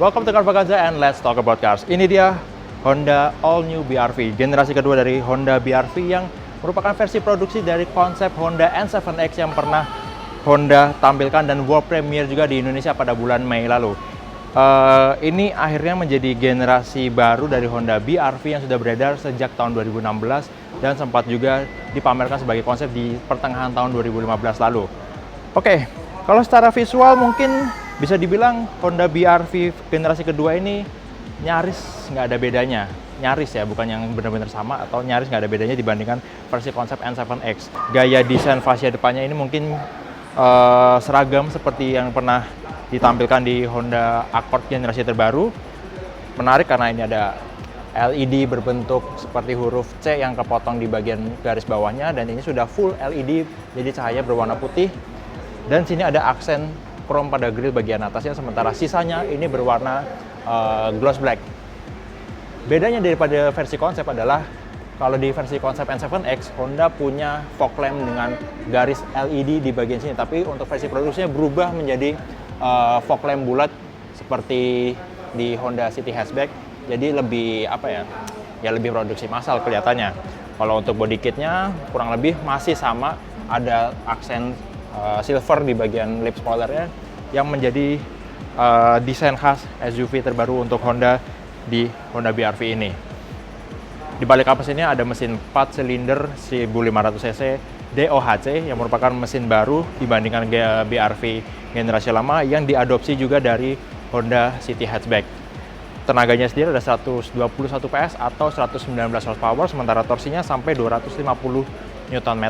Welcome to Car Vacanza and let's talk about cars. Ini dia Honda All New BR-V, generasi kedua dari Honda BR-V yang merupakan versi produksi dari konsep Honda N7X yang pernah Honda tampilkan dan world premiere juga di Indonesia pada bulan Mei lalu. Ini akhirnya menjadi generasi baru dari Honda BR-V yang sudah beredar sejak tahun 2016 dan sempat juga dipamerkan sebagai konsep di pertengahan tahun 2015 lalu. Oke, kalau secara visual mungkin bisa dibilang Honda BR-V generasi kedua ini nyaris nggak ada bedanya. Nyaris ya, bukan yang benar-benar sama atau nyaris nggak ada bedanya dibandingkan versi konsep N7X. Gaya desain fascia depannya ini mungkin seragam seperti yang pernah ditampilkan di Honda Accord generasi terbaru. Menarik karena ini ada LED berbentuk seperti huruf C yang kepotong di bagian garis bawahnya, dan ini sudah full LED, jadi cahaya berwarna putih. Dan sini ada aksen chrome pada grill bagian atasnya, sementara sisanya ini berwarna gloss black. Bedanya daripada versi konsep adalah kalau di versi konsep N7X, Honda punya fog lamp dengan garis LED di bagian sini, tapi untuk versi produksinya berubah menjadi fog lamp bulat seperti di Honda City Hatchback. Jadi lebih lebih produksi massal kelihatannya. Kalau untuk body kitnya kurang lebih masih sama, ada aksen silver di bagian lip spoilernya yang menjadi desain khas SUV terbaru untuk Honda di Honda BR-V ini. Di balik kapas ini ada mesin 4 silinder 1500 cc DOHC yang merupakan mesin baru dibandingkan BR-V generasi lama yang diadopsi juga dari Honda City Hatchback. Tenaganya sendiri ada 121 PS atau 119 horsepower, sementara torsinya sampai 250 Nm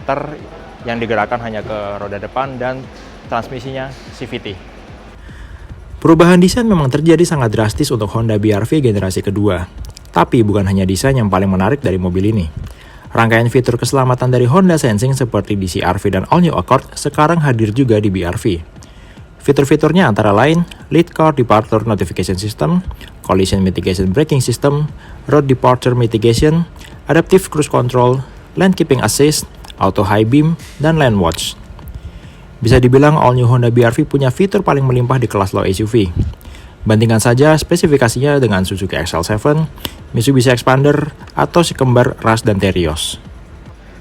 yang digerakkan hanya ke roda depan dan transmisinya CVT. Perubahan desain memang terjadi sangat drastis untuk Honda BR-V generasi kedua. Tapi bukan hanya desain yang paling menarik dari mobil ini. Rangkaian fitur keselamatan dari Honda Sensing seperti di CR-V dan All New Accord sekarang hadir juga di BR-V. Fitur-fiturnya antara lain Lead Car Departure Notification System, Collision Mitigation Braking System, Road Departure Mitigation, Adaptive Cruise Control, Lane Keeping Assist, Auto High Beam, dan Lane Watch. Bisa dibilang All New Honda BR-V punya fitur paling melimpah di kelas low SUV. Bandingkan saja spesifikasinya dengan Suzuki XL7, Mitsubishi Expander, atau si kembar Rush dan Terios.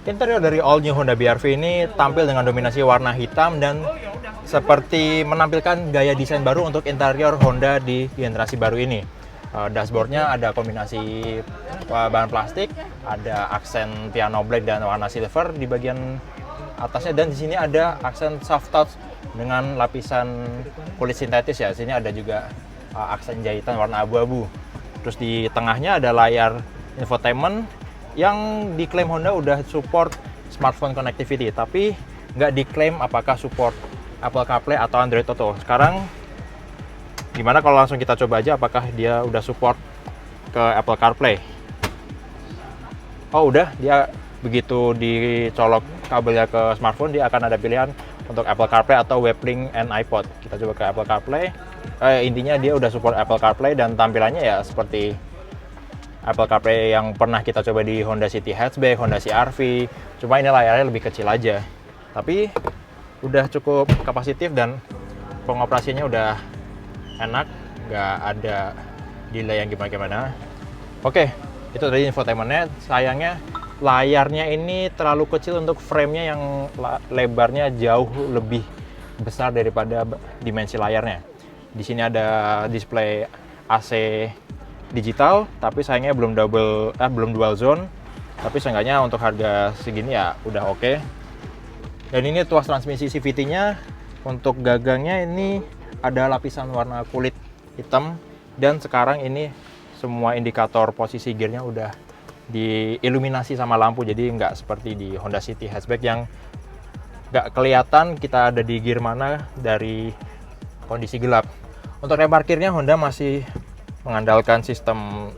Interior dari All New Honda BR-V ini tampil dengan dominasi warna hitam dan seperti menampilkan gaya desain baru untuk interior Honda di generasi baru ini. Dashboardnya ada kombinasi bahan plastik, ada aksen piano black dan warna silver di bagian atasnya, dan di sini ada aksen soft touch dengan lapisan kulit sintetis ya. Sini ada juga aksen jahitan warna abu-abu. Terus di tengahnya ada layar infotainment yang diklaim Honda udah support smartphone connectivity, tapi nggak diklaim apakah support Apple CarPlay atau Android Auto. Sekarang gimana kalau langsung kita coba aja apakah dia udah support ke Apple CarPlay. Oh udah, dia begitu dicolok kabelnya ke smartphone dia akan ada pilihan untuk Apple CarPlay atau WebLink and iPod. Kita coba ke Apple CarPlay. Intinya dia udah support Apple CarPlay dan tampilannya ya seperti Apple CarPlay yang pernah kita coba di Honda City Hatchback, Honda CR-V. Cuma ini layarnya lebih kecil aja. Tapi udah cukup kapasitif dan pengoperasiannya udah enak, nggak ada delay yang gimana-gimana. Oke, itu tadi infotainmentnya. Sayangnya layarnya ini terlalu kecil untuk framenya yang lebarnya jauh lebih besar daripada dimensi layarnya. Di sini ada display AC digital, tapi sayangnya belum dual zone. Tapi seenggaknya untuk harga segini ya udah oke. Dan ini tuas transmisi CVT-nya. Untuk gagangnya ini ada lapisan warna kulit hitam, dan sekarang ini semua indikator posisi gearnya udah diiluminasi sama lampu, jadi nggak seperti di Honda City Hatchback yang nggak kelihatan kita ada di gear mana dari kondisi gelap. Untuk rem parkirnya Honda masih mengandalkan sistem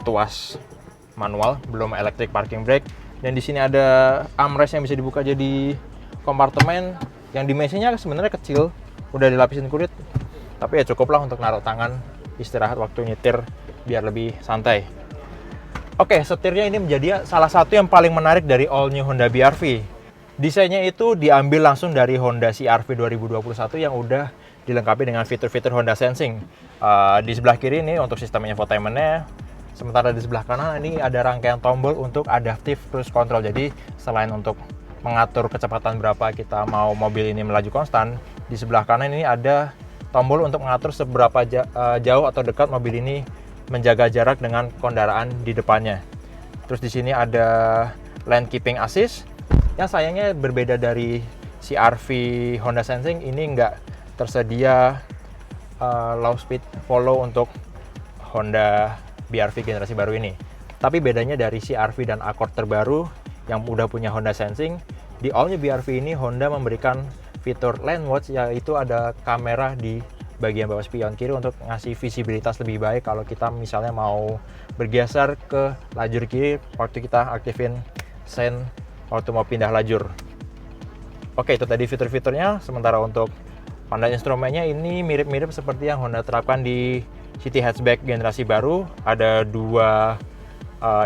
tuas manual, belum electric parking brake. Dan di sini ada armrest yang bisa dibuka jadi kompartemen yang dimensinya sebenarnya kecil, udah dilapisin kulit, tapi ya cukuplah untuk naruh tangan istirahat waktu nyetir biar lebih santai. Oke, setirnya ini menjadi salah satu yang paling menarik dari All New Honda BR-V. Desainnya itu diambil langsung dari Honda CR-V 2021 yang udah dilengkapi dengan fitur-fitur Honda Sensing. Di sebelah kiri ini untuk sistem infotainment-nya, sementara di sebelah kanan ini ada rangkaian tombol untuk adaptive cruise control. Jadi selain untuk mengatur kecepatan berapa kita mau mobil ini melaju konstan, di sebelah kanan ini ada tombol untuk mengatur seberapa jauh atau dekat mobil ini menjaga jarak dengan kendaraan di depannya. Terus di sini ada lane keeping assist, yang sayangnya berbeda dari CR-V Honda Sensing, ini nggak tersedia low speed follow untuk Honda BR-V generasi baru ini. Tapi bedanya dari CR-V dan Accord terbaru yang udah punya Honda Sensing, di all new BR-V ini Honda memberikan fitur lane watch, yaitu ada kamera di bagian bawah spion kiri untuk ngasih visibilitas lebih baik kalau kita misalnya mau bergeser ke lajur kiri waktu kita aktifin sen waktu mau pindah lajur. Oke, itu tadi fitur-fiturnya. Sementara untuk panel instrumennya ini mirip-mirip seperti yang Honda terapkan di City Hatchback generasi baru. Ada dua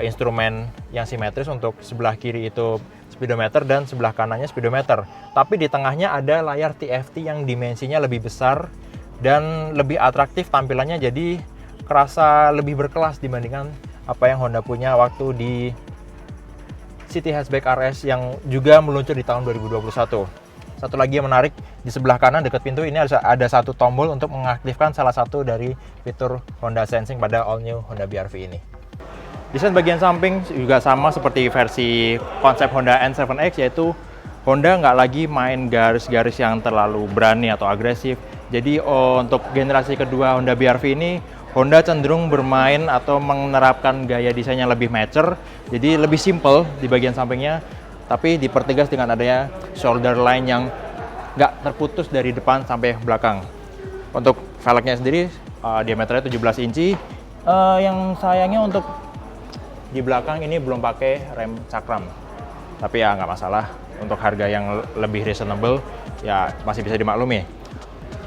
instrumen yang simetris, untuk sebelah kiri itu speedometer dan sebelah kanannya speedometer. Tapi di tengahnya ada layar TFT yang dimensinya lebih besar dan lebih atraktif tampilannya, jadi kerasa lebih berkelas dibandingkan apa yang Honda punya waktu di City Hatchback RS yang juga meluncur di tahun 2021. Satu lagi yang menarik, di sebelah kanan dekat pintu ini ada satu tombol untuk mengaktifkan salah satu dari fitur Honda Sensing pada all new Honda BR-V ini. Desain bagian samping juga sama seperti versi konsep Honda N7X, yaitu Honda nggak lagi main garis-garis yang terlalu berani atau agresif. Jadi untuk generasi kedua Honda BR-V ini, Honda cenderung bermain atau menerapkan gaya desain yang lebih mature, jadi lebih simple di bagian sampingnya, tapi dipertegas dengan adanya shoulder line yang nggak terputus dari depan sampai belakang. Untuk velgnya sendiri diameternya 17 inci. Yang sayangnya untuk di belakang ini belum pakai rem cakram, tapi ya nggak masalah, untuk harga yang lebih reasonable ya masih bisa dimaklumi.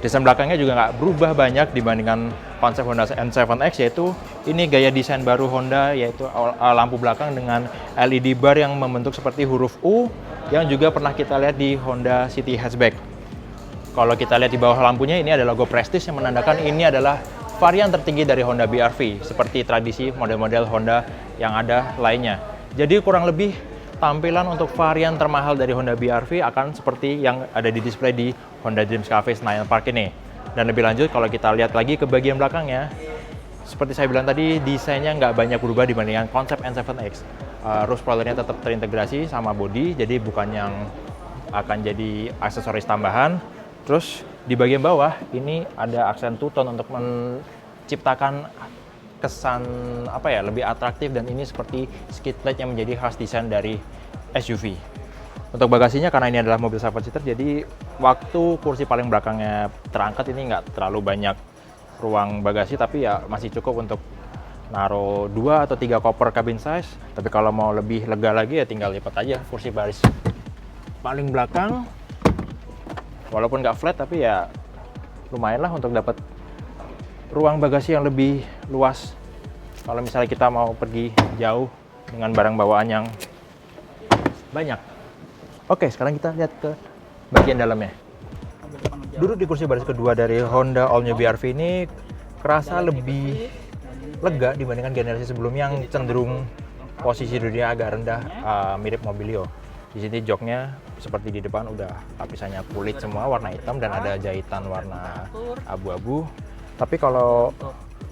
Desain belakangnya juga nggak berubah banyak dibandingkan konsep Honda N7X, yaitu ini gaya desain baru Honda, yaitu lampu belakang dengan LED bar yang membentuk seperti huruf U yang juga pernah kita lihat di Honda City Hatchback. Kalau kita lihat di bawah lampunya, ini ada logo Prestige yang menandakan ini adalah varian tertinggi dari Honda BR-V, seperti tradisi model-model Honda yang ada lainnya. Jadi kurang lebih tampilan untuk varian termahal dari Honda BR-V akan seperti yang ada di display di Honda Dreams Cafe Senayan Park ini. Dan lebih lanjut, kalau kita lihat lagi ke bagian belakangnya, seperti saya bilang tadi, desainnya nggak banyak berubah dibandingkan konsep N7X. Roof spoilernya tetap terintegrasi sama bodi, jadi bukan yang akan jadi aksesoris tambahan. Terus di bagian bawah ini ada aksen two-tone untuk menciptakan kesan lebih atraktif, dan ini seperti skid plate yang menjadi khas desain dari SUV. Untuk bagasinya, karena ini adalah mobil 7-seater, jadi waktu kursi paling belakangnya terangkat ini nggak terlalu banyak ruang bagasi, tapi ya masih cukup untuk naruh 2 atau 3 koper cabin size. Tapi kalau mau lebih lega lagi ya tinggal lipat aja kursi baris paling belakang. Walaupun nggak flat, tapi ya lumayan lah untuk dapat ruang bagasi yang lebih luas kalau misalnya kita mau pergi jauh dengan barang bawaan yang banyak. Oke, sekarang kita lihat ke bagian dalamnya. Duduk di kursi baris kedua dari Honda All New BR-V ini kerasa lebih lega dibandingkan generasi sebelumnya yang cenderung posisi duduknya agak rendah, mirip Mobilio. Di sini joknya seperti di depan udah lapisannya kulit semua warna hitam dan ada jahitan warna abu-abu. Tapi kalau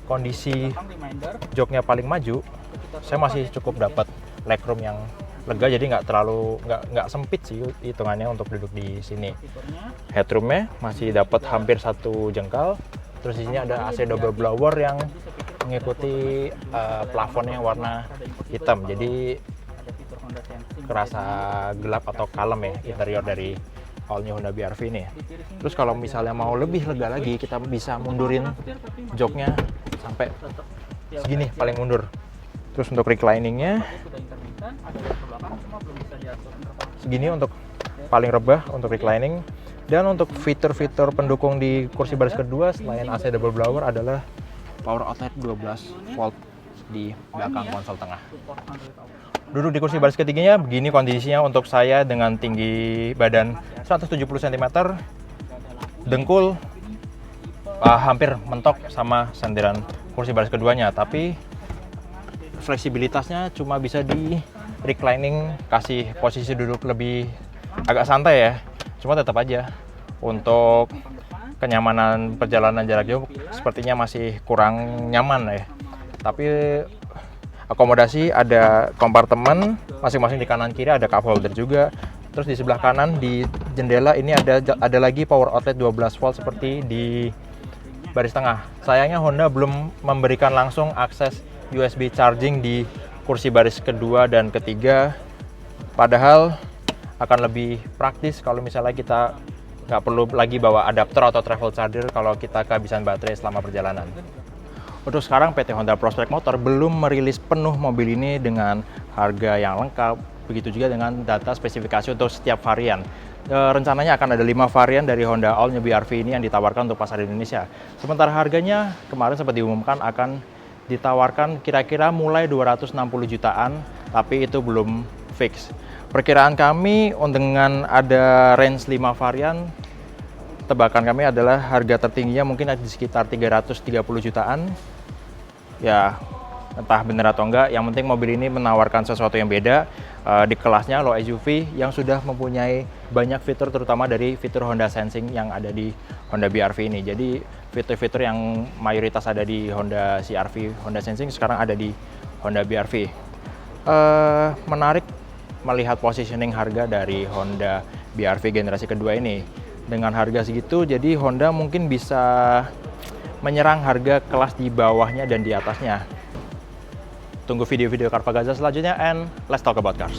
kondisi joknya paling maju, saya masih cukup dapat legroom yang lega, jadi nggak sempit sih hitungannya untuk duduk di sini. Headroomnya masih dapat hampir 1 jengkal. Terus di sini ada AC double blower yang mengikuti plafonnya warna hitam, jadi kerasa gelap atau kalem ya interior dari all new Honda BR-V ini. Terus kalau misalnya mau lebih lega lagi, kita bisa mundurin joknya sampai segini paling mundur. Terus untuk recliningnya segini untuk paling rebah untuk reclining. Dan untuk fitur-fitur pendukung di kursi baris kedua selain AC double blower adalah power outlet 12 volt di belakang konsol tengah. Duduk di kursi baris ketiganya, begini kondisinya untuk saya dengan tinggi badan 170 cm, dengkul hampir mentok sama senderan kursi baris keduanya, tapi fleksibilitasnya cuma bisa di reclining, kasih posisi duduk lebih agak santai ya. Cuma tetap aja untuk kenyamanan perjalanan jarak jauh sepertinya masih kurang nyaman ya. Tapi akomodasi, ada kompartemen masing-masing di kanan kiri, ada cup holder juga. Terus di sebelah kanan di jendela ini ada lagi power outlet 12 volt seperti di baris tengah. Sayangnya Honda belum memberikan langsung akses USB charging di kursi baris kedua dan ketiga. Padahal akan lebih praktis kalau misalnya kita nggak perlu lagi bawa adapter atau travel charger kalau kita kehabisan baterai selama perjalanan. Untuk sekarang PT Honda Prospect Motor belum merilis penuh mobil ini dengan harga yang lengkap, begitu juga dengan data spesifikasi untuk setiap varian. Rencananya akan ada 5 varian dari Honda All New BR-V ini yang ditawarkan untuk pasar Indonesia. Sementara harganya kemarin sempat diumumkan akan ditawarkan kira-kira mulai 260 jutaan, tapi itu belum fix. Perkiraan kami dengan ada range 5 varian, tebakan kami adalah harga tertingginya mungkin di sekitar 330 jutaan. Ya, entah benar atau enggak, yang penting mobil ini menawarkan sesuatu yang beda di kelasnya low SUV yang sudah mempunyai banyak fitur, terutama dari fitur Honda Sensing yang ada di Honda BR-V ini. Jadi fitur-fitur yang mayoritas ada di Honda CR-V, Honda Sensing sekarang ada di Honda BR-V. Menarik melihat positioning harga dari Honda BR-V generasi kedua ini. Dengan harga segitu, jadi Honda mungkin bisa menyerang harga kelas di bawahnya dan di atasnya. Tunggu video-video Carvagaza selanjutnya, and let's talk about cars.